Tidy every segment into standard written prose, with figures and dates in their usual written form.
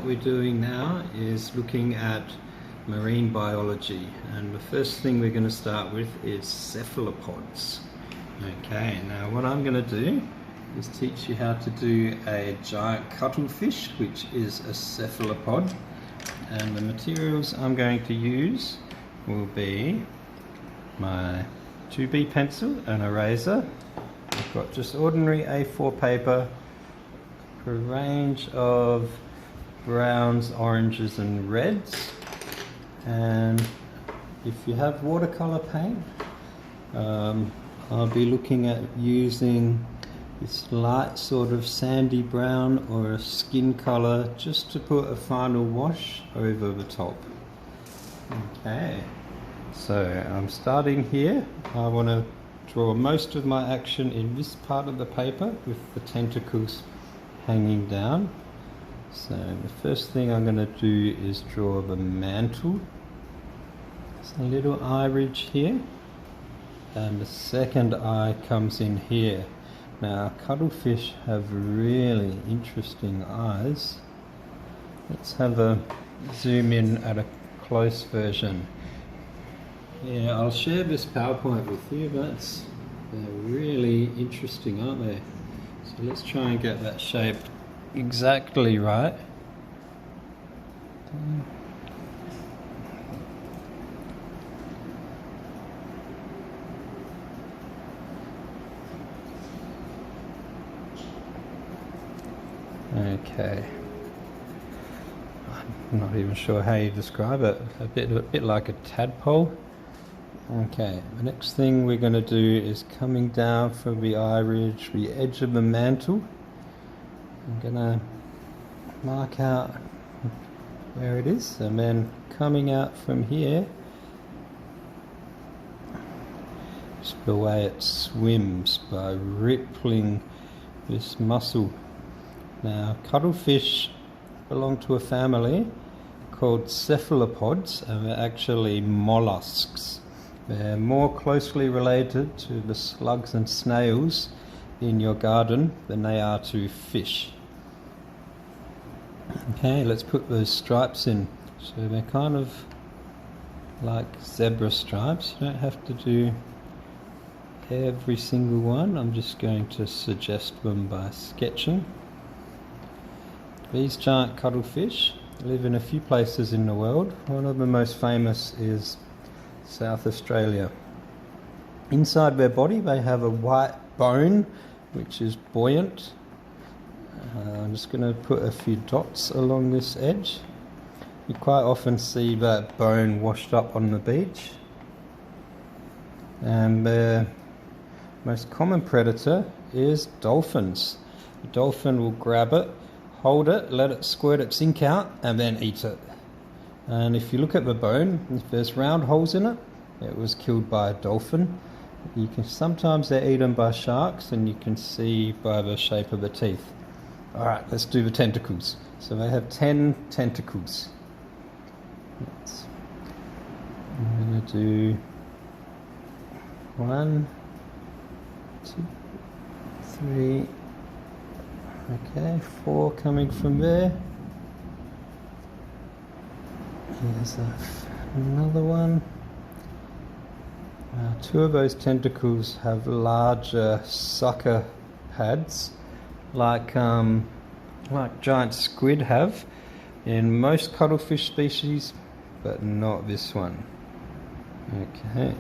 What we're doing now is looking at marine biology, and the first thing we're going to start with is cephalopods. Okay, now what I'm going to do is teach you how to do a giant cuttlefish, which is a cephalopod, and the materials I'm going to use will be my 2B pencil, an eraser. I've got just ordinary A4 paper, a range of browns, oranges and reds, and if you have watercolour paint, I'll be looking at using this light sort of sandy brown or a skin colour just to put a final wash over the top. Okay, so I'm starting here. I want to draw most of my action in this part of the paper with the tentacles hanging down. So the first thing I'm going to do is draw the mantle. There's a little eye ridge here, and the second eye comes in here. Now cuttlefish have really interesting eyes. Let's have a zoom in at a close version. Yeah, I'll share this PowerPoint with you, but they're really interesting, aren't they? So let's try and get that shape exactly right. Okay, I'm not even sure how you describe it. A bit like a tadpole. Okay, the next thing we're going to do is coming down from the eye ridge, the edge of the mantle. I'm going to mark out where it is, and then coming out from here, just the way it swims by rippling this muscle. Now cuttlefish belong to a family called cephalopods, and they're actually mollusks. They're more closely related to the slugs and snails in your garden than they are to fish. Okay, let's put those stripes in. So they're kind of like zebra stripes. You don't have to do every single one. I'm just going to suggest them by sketching. These giant cuttlefish live in a few places in the world. One of the most famous is South Australia. Inside their body they have a white bone which is buoyant. I'm just going to put a few dots along this edge. You quite often see that bone washed up on the beach. And their most common predator is dolphins. The dolphin will grab it, hold it, let it squirt its ink out, and then eat it. And if you look at the bone, if there's round holes in it, it was killed by a dolphin. Sometimes they're eaten by sharks, and you can see by the shape of the teeth. Alright, let's do the tentacles. So they have 10 tentacles. I'm going to do 1, 2, 3, okay, 4 coming from there. Here's another one. 2 of those tentacles have larger sucker pads, like giant squid have in most cuttlefish species, but not this one. Okay,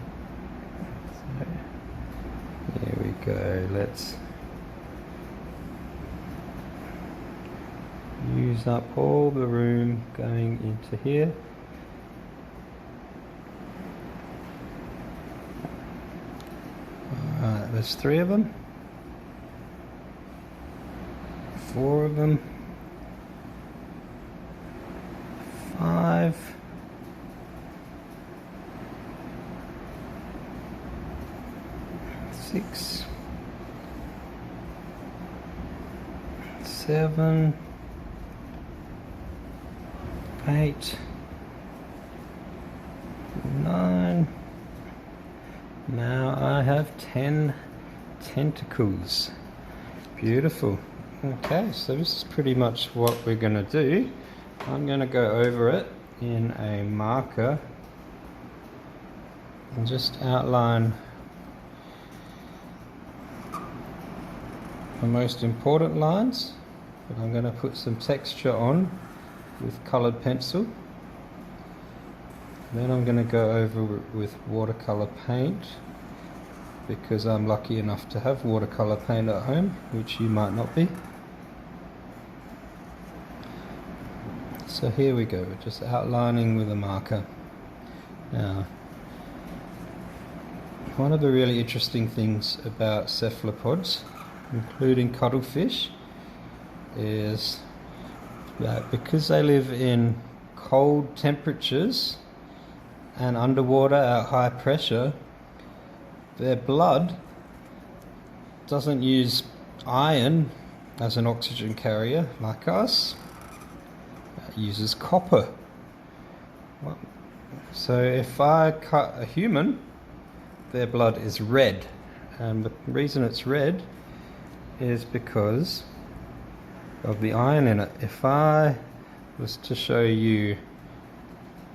so there we go. Let's use up all the room going into here. Alright, there's 3 of them, 4 of them, 5, 6, 7, 8, 9. Now I have 10 tentacles. Beautiful. Okay, so this is pretty much what we're going to do. I'm going to go over it in a marker and just outline the most important lines, but I'm going to put some texture on with coloured pencil. Then I'm going to go over with watercolour paint, because I'm lucky enough to have watercolour paint at home, which you might not be. So here we go, just outlining with a marker. Now, one of the really interesting things about cephalopods, including cuttlefish, is that because they live in cold temperatures and underwater at high pressure, their blood doesn't use iron as an oxygen carrier like us. It uses copper. So if I cut a human, their blood is red, and the reason it's red is because of the iron in it. If I was to show you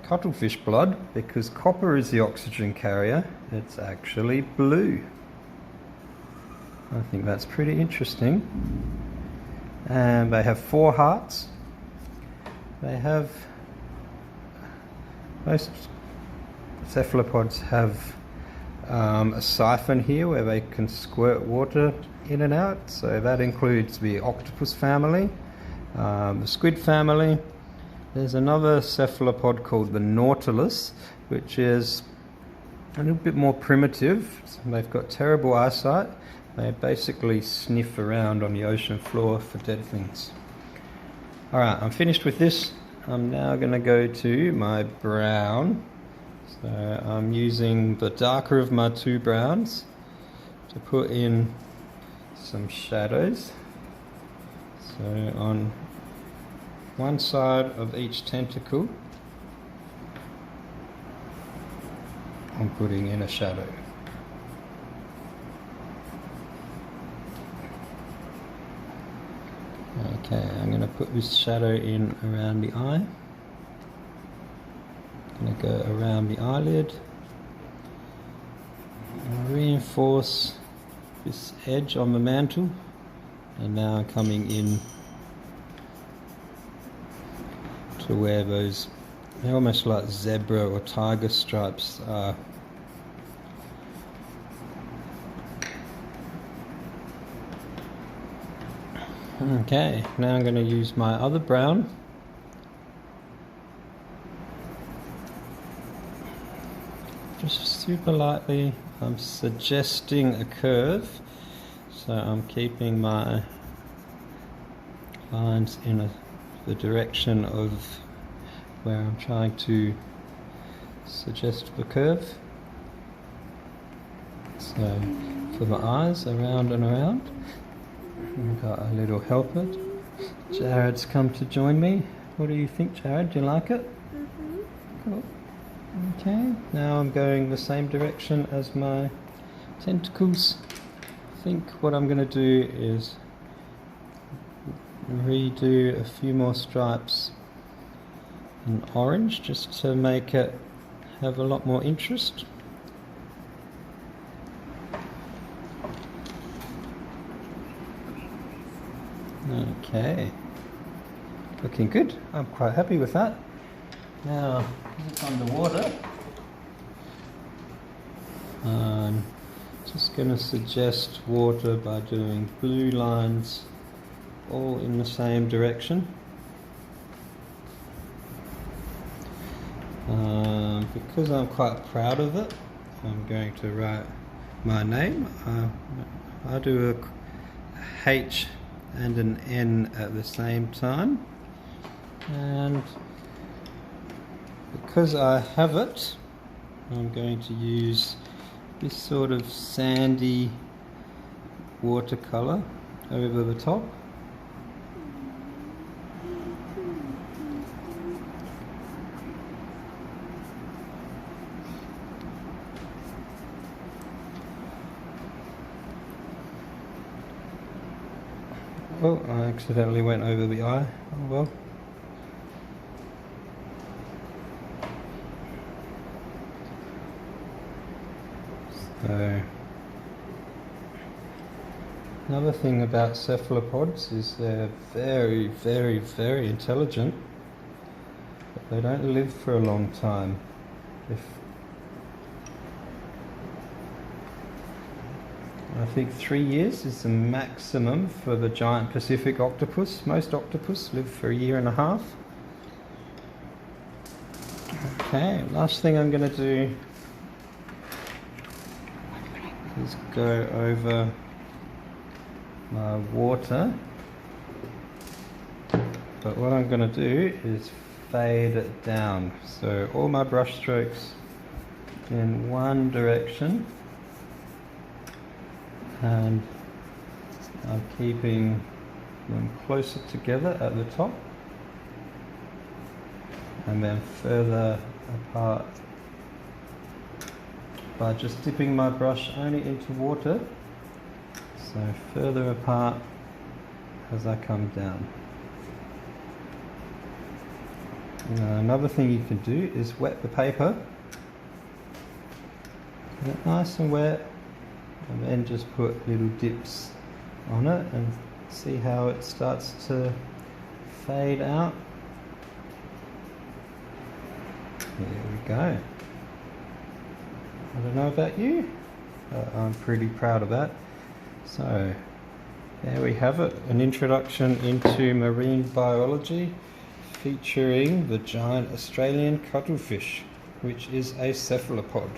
cuttlefish blood, because copper is the oxygen carrier, it's actually blue. I think that's pretty interesting. And they have 4 hearts. They have, most cephalopods have a siphon here where they can squirt water in and out, so that includes the octopus family, the squid family. There's another cephalopod called the nautilus, which is a little bit more primitive. They've got terrible eyesight. They basically sniff around on the ocean floor for dead things. Alright, I'm finished with this. I'm now going to go to my brown. So I'm using the darker of my 2 browns to put in some shadows. So on one side of each tentacle, I'm putting in a shadow. Okay, I'm going to put this shadow in around the eye. I'm going to go around the eyelid and reinforce this edge on the mantle, and now I'm coming in to where those, they're almost like zebra or tiger stripes are. Okay, now I'm going to use my other brown. Just super lightly, I'm suggesting a curve, so I'm keeping my lines in the direction of where I'm trying to suggest the curve. So for the eyes, around and around. We've got a little helper. Jared's come to join me. What do you think, Jared? Do you like it? Cool. Okay, now I'm going the same direction as my tentacles. I think what I'm going to do is redo a few more stripes in orange, just to make it have a lot more interest. Okay, looking good. I'm quite happy with that. Now, because it's underwater, I'm just going to suggest water by doing blue lines all in the same direction. Because I'm quite proud of it, I'm going to write my name. I do a H and an N at the same time, and because I have it, I'm going to use this sort of sandy watercolour over the top. Oh, I accidentally went over the eye. Oh well. So, another thing about cephalopods is they're very, very, very intelligent, but they don't live for a long time. I think 3 years is the maximum for the giant Pacific octopus. Most octopus live for 1.5 years. Okay, last thing I'm going to do is go over my water, but what I'm going to do is fade it down, so all my brush strokes in one direction, and I'm keeping them closer together at the top and then further apart by just dipping my brush only into water, so further apart as I come down. Now, another thing you can do is wet the paper, get it nice and wet, and then just put little dips on it and see how it starts to fade out. There we go. I don't know about you, but I'm pretty proud of that. So there we have it, an introduction into marine biology featuring the giant Australian cuttlefish, which is a cephalopod.